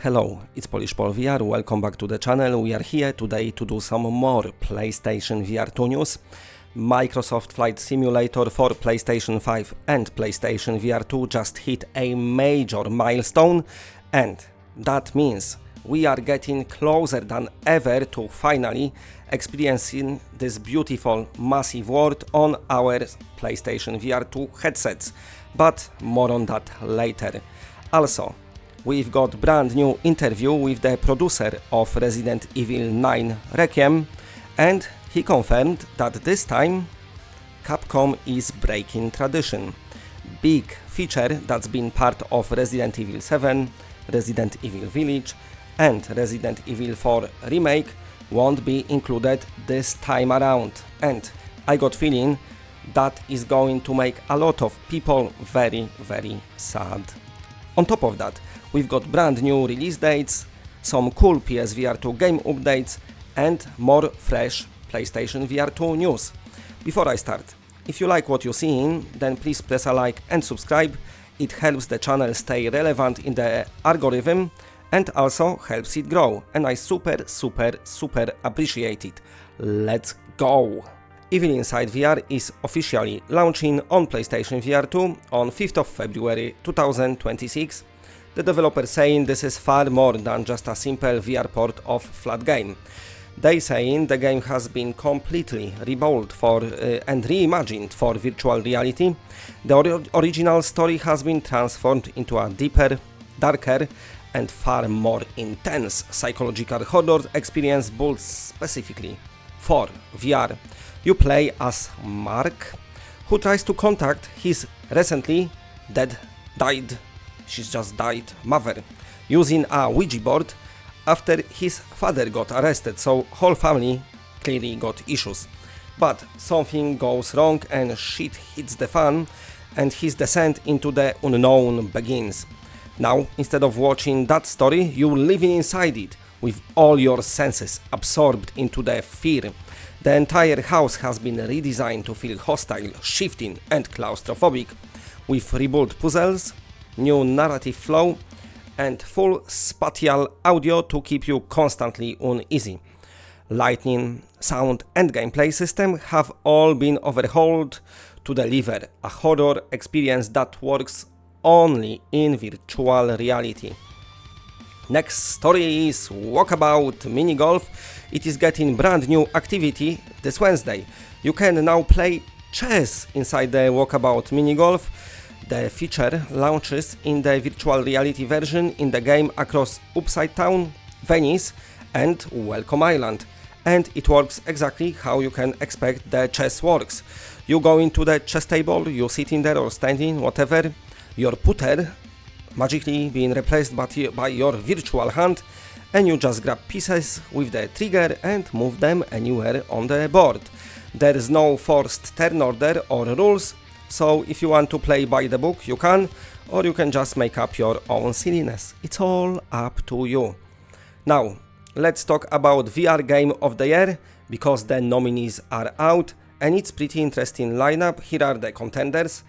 Hello, it's Polish Pol VR, welcome back to the channel. We are here today to do some more PlayStation VR2 news. Microsoft Flight Simulator for PlayStation 5 and PlayStation VR2 just hit a major milestone, and that means we are getting closer than ever to finally experiencing this beautiful massive world on our PlayStation VR2 headsets, but more on that later. Also, we've got brand new interview with the producer of Resident Evil 9 Requiem, and he confirmed that this time Capcom is breaking tradition. Big feature that's been part of Resident Evil 7, Resident Evil Village and Resident Evil 4 Remake won't be included this time around, and I got feeling that is going to make a lot of people very sad. On top of that, we've got brand new release dates, some cool PSVR2 game updates and more fresh PlayStation VR2 news. Before I start, if you like what you're seeing, then please press a like and subscribe. It helps the channel stay relevant in the algorithm and also helps it grow, and I super appreciate it. Let's go! Evil Inside VR is officially launching on PlayStation VR2 on 5th of February 2026. The developer saying this is far more than just a simple VR port of flat game. They saying the game has been completely rebuilt and reimagined for virtual reality. The original story has been transformed into a deeper, darker and far more intense psychological horror experience built specifically for VR. You play as Mark, who tries to contact his recently died mother using a Ouija board after his father got arrested, so whole family clearly got issues. But something goes wrong and shit hits the fan, and his descent into the unknown begins. Now, instead of watching that story, you living inside it with all your senses absorbed into the fear. The entire house has been redesigned to feel hostile, shifting and claustrophobic, with rebuilt puzzles, new narrative flow and full spatial audio to keep you constantly uneasy. Lighting, sound and gameplay system have all been overhauled to deliver a horror experience that works only in virtual reality. Next story is Walkabout Minigolf. It is getting brand new activity this Wednesday. You can now play chess inside the Walkabout Minigolf. The feature launches in the virtual reality version in the game across Upside Town, Venice and Welcome Island. And it works exactly how you can expect the chess works. You go into the chess table, you sitting there or standing, whatever. Your putter magically being replaced by your virtual hand, and you just grab pieces with the trigger and move them anywhere on the board. There is no forced turn order or rules, so if you want to play by the book you can, or you can just make up your own silliness. It's all up to you. Now, let's talk about VR Game of the Year, because the nominees are out and it's pretty interesting lineup. Here are the contenders: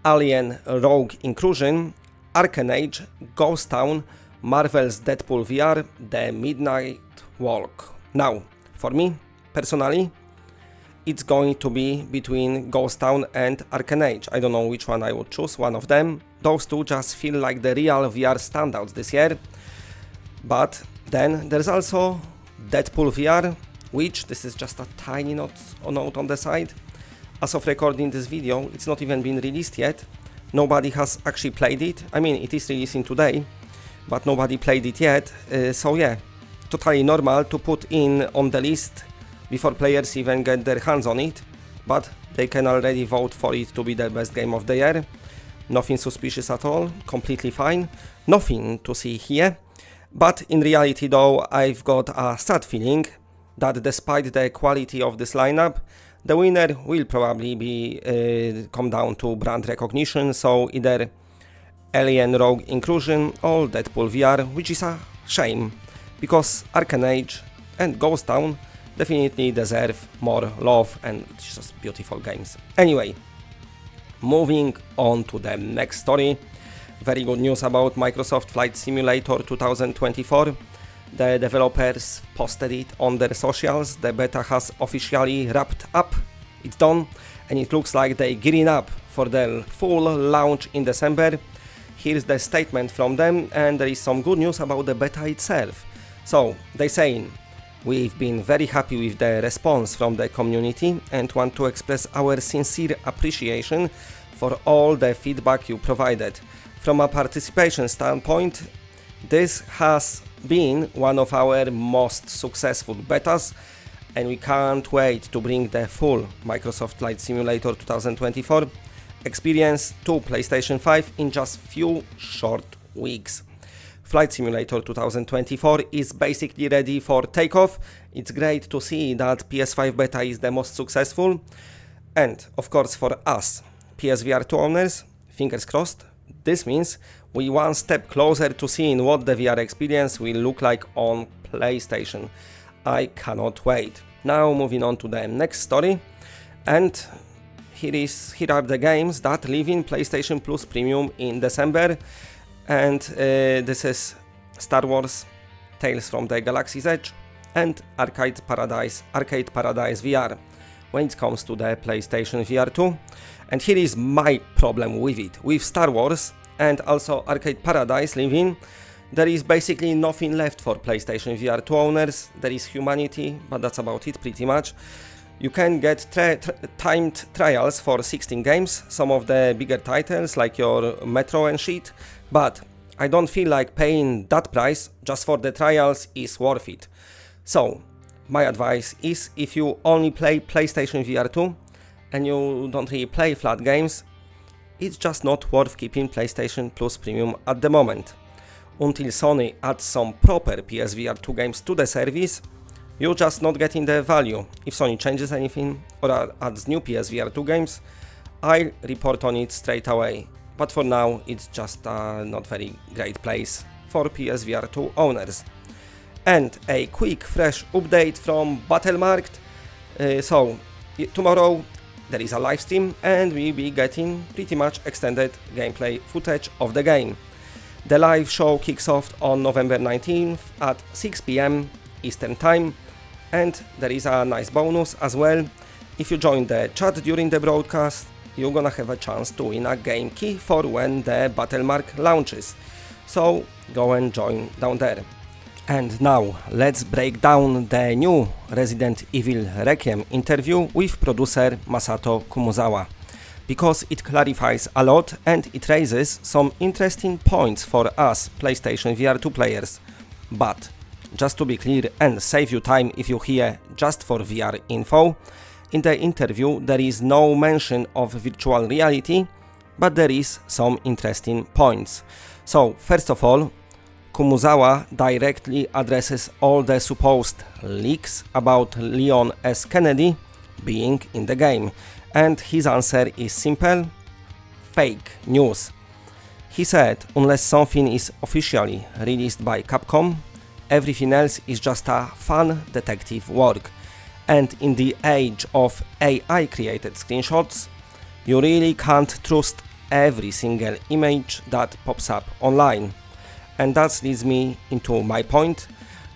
Alien Rogue Inclusion, Arcanage, Ghost Town, Marvel's Deadpool VR, The Midnight Walk. Now, for me, personally, it's going to be between Ghost Town and Arcanage. I don't know which one I would choose, one of them. Those two just feel like the real VR standouts this year. But then there's also Deadpool VR, which, this is just a tiny note on the side. As of recording this video, it's not even been released yet. Nobody has actually played it. I mean, it is releasing today, but nobody played it yet. So yeah, totally normal to put in on the list before players even get their hands on it, but they can already vote for it to be the best game of the year. Nothing suspicious at all, completely fine. Nothing to see here. But in reality though, I've got a sad feeling that despite the quality of this lineup, the winner will probably be come down to brand recognition, so either Alien Rogue Inclusion or Deadpool VR, which is a shame, because Arcanage and Ghost Town definitely deserve more love and just beautiful games. Anyway, moving on to the next story. very good news about Microsoft Flight Simulator 2024. The developers posted it on their socials. The beta has officially wrapped up. It's done, and it looks like they're gearing up for their full launch in December. Here's the statement from them, and there is some good news about the beta itself. So, they're saying, we've been very happy with the response from the community and want to express our sincere appreciation for all the feedback you provided. From a participation standpoint, this has been one of our most successful betas, and we can't wait to bring the full Microsoft Flight Simulator 2024 experience to PlayStation 5 in just few short weeks. Flight Simulator 2024 is basically ready for takeoff. It's great to see that PS5 beta is the most successful, and of course for us PSVR2 owners, fingers crossed, this means we one step closer to seeing what the VR experience will look like on PlayStation. I cannot wait. Now moving on to the next story, and here are the games that live in PlayStation Plus Premium in December, and this is Star Wars Tales from the Galaxy's Edge and Arcade Paradise VR when it comes to the PlayStation VR2. And here is my problem with it. With Star Wars and also Arcade Paradise Living, there is basically nothing left for PlayStation VR2 owners. There is humanity, but that's about it pretty much. You can get timed trials for 16 games, some of the bigger titles like your Metro and shit, but I don't feel like paying that price just for the trials is worth it. So, my advice is, if you only play PlayStation VR2 and you don't really play flat games, it's just not worth keeping PlayStation Plus Premium at the moment. Until Sony adds some proper PSVR2 games to the service, you're just not getting the value. If Sony changes anything or adds new PSVR2 games, I'll report on it straight away. But for now, it's just a not very great place for PSVR2 owners. And a quick fresh update from Battlemarkt. So tomorrow there is a live stream and we'll be getting pretty much extended gameplay footage of the game. The live show kicks off on November 19th at 6 PM Eastern Time, and there is a nice bonus as well. If you join the chat during the broadcast, you're gonna have a chance to win a game key for when the Battlemarkt launches. So go and join down there. And now let's break down the new Resident Evil Requiem interview with producer Masato Kumuzawa, because it clarifies a lot and it raises some interesting points for us PlayStation VR2 players. But just to be clear and save you time if you hear just for VR info, in the interview there is no mention of virtual reality, but there is some interesting points. So first of all, Kumuzawa directly addresses all the supposed leaks about Leon S. Kennedy being in the game, and his answer is simple: fake news. He said unless something is officially released by Capcom, everything else is just a fun detective work. And in the age of AI created screenshots, you really can't trust every single image that pops up online. And that leads me into my point.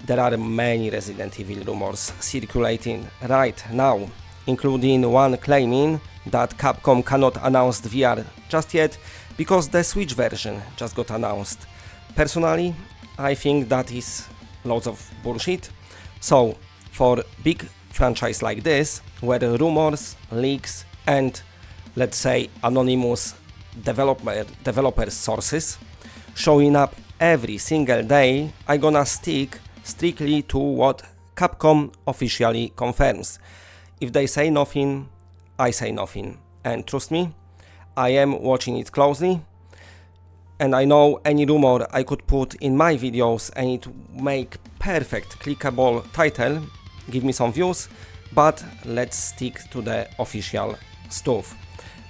There are many Resident Evil rumors circulating right now, including one claiming that Capcom cannot announce the VR just yet because the Switch version just got announced. Personally, I think that is loads of bullshit. So, for big franchise like this, where rumors, leaks and, let's say, anonymous developer sources showing up every single day, I'm gonna stick strictly to what Capcom officially confirms. If they say nothing, I say nothing. And trust me, I am watching it closely, and I know any rumor I could put in my videos and it make perfect clickable title, give me some views, but let's stick to the official stuff.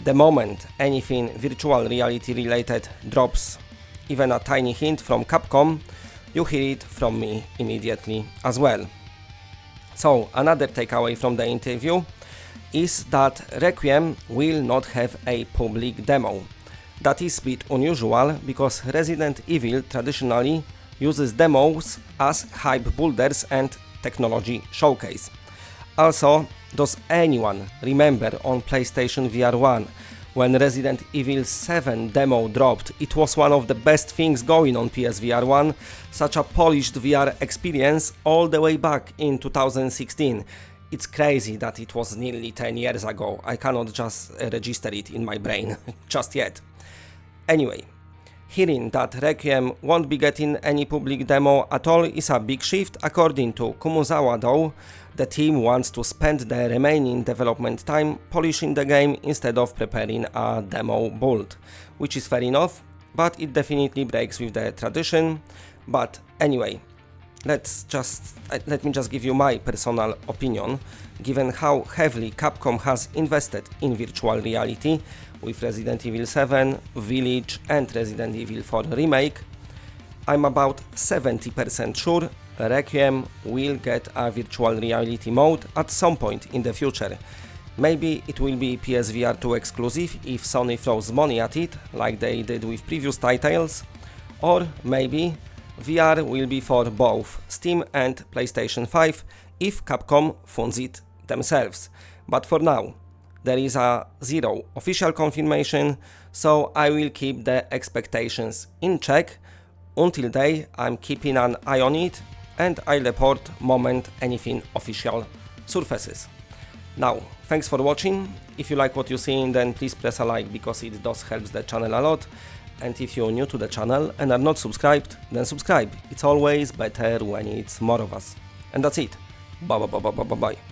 The moment anything virtual reality related drops, even a tiny hint from Capcom, you hear it from me immediately as well. So another takeaway from the interview is that Requiem will not have a public demo. That is a bit unusual because Resident Evil traditionally uses demos as hype builders and technology showcase. Also, does anyone remember on PlayStation VR1 when Resident Evil 7 demo dropped? It was one of the best things going on PSVR1, such a polished VR experience all the way back in 2016. It's crazy that it was nearly 10 years ago. I cannot just register it in my brain just yet. Anyway, hearing that Requiem won't be getting any public demo at all is a big shift. According to Kumuzawa though, the team wants to spend the remaining development time polishing the game instead of preparing a demo build, which is fair enough, but it definitely breaks with the tradition. But anyway, let me just give you my personal opinion. Given how heavily Capcom has invested in virtual reality with Resident Evil 7, Village and Resident Evil 4 Remake, I'm about 70% sure Requiem will get a virtual reality mode at some point in the future. Maybe it will be PSVR2 exclusive if Sony throws money at it, like they did with previous titles, or maybe VR will be for both Steam and PlayStation 5 if Capcom funds it themselves. But for now, there is a zero official confirmation, so I will keep the expectations in check. Until then, I'm keeping an eye on it, and I'll report moment anything official surfaces. Now, thanks for watching. If you like what you're seeing, then please press a like because it does help the channel a lot. And if you're new to the channel and are not subscribed, then subscribe. It's always better when it's more of us. And that's it. Bye bye bye bye bye bye.